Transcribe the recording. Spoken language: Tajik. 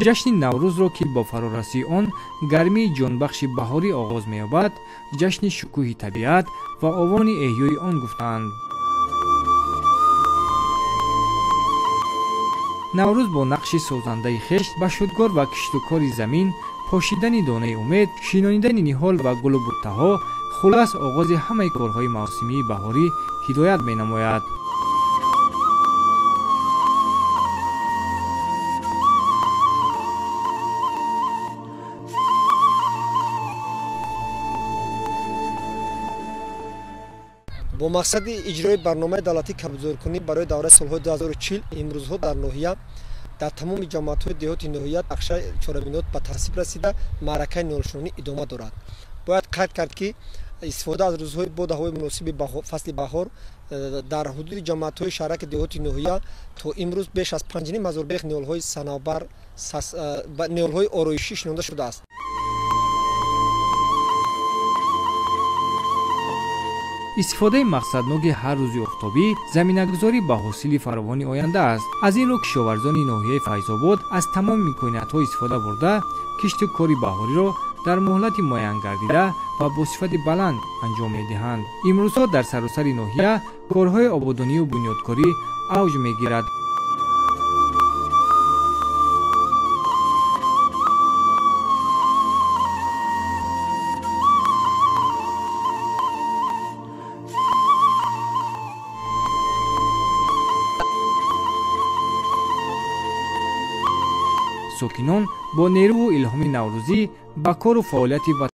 ҷашни наврӯзро ки бо фарорасии он гармии ҷонбахши баҳорӣ оғоз меёбад, ҷашни шукӯҳи табиат ва овони эҳёи он гуфтаанд. наврӯз бо нақши созандаи хеш ба шудгор ва киштукори замин, пошидани донаи умед, шинонидани ниҳол ва гулу буттаҳо, хулас оғози ҳамаи корҳои мавсимии баҳорӣ ҳидоят менамояд. бо мақсади иҷрои барномаи давлатии кабзоркунӣ барои давраи солҳои 2040 имрӯзҳо дар ноҳия дар тамоми ҷамоатҳои деҳоти ноҳия нақшаи чорабинот ба таҳсиб расида маъракаи нолшонӣ идома дорад. бояд қайд кард ки истифода аз рӯзҳои бо даҳои муносиби фасли баҳор дар ҳудуди ҷамоатҳои шаҳраки деҳоти ноҳия то имрӯз беш аз 5,000 бех неолҳои санобар неолҳои ороишӣ шинода шудааст. истифодаи мақсадноки ҳар рӯзи офтобӣ заминагузорӣ ба ҳосили фаровони оянда аст. аз ин рӯ кишоварзони ноҳияи файзобод аз тамоми имкониятҳо истифода бурда киштукори баҳориро дар муҳлати муайян гардида ва бо сифати баланд анҷом медиҳанд. имрӯзҳо дар саросари ноҳия корҳои ободонию бунёдкорӣ авҷ мегирад. сокинон бо нерӯву илҳоми наврӯзӣ ба кору фаъолияти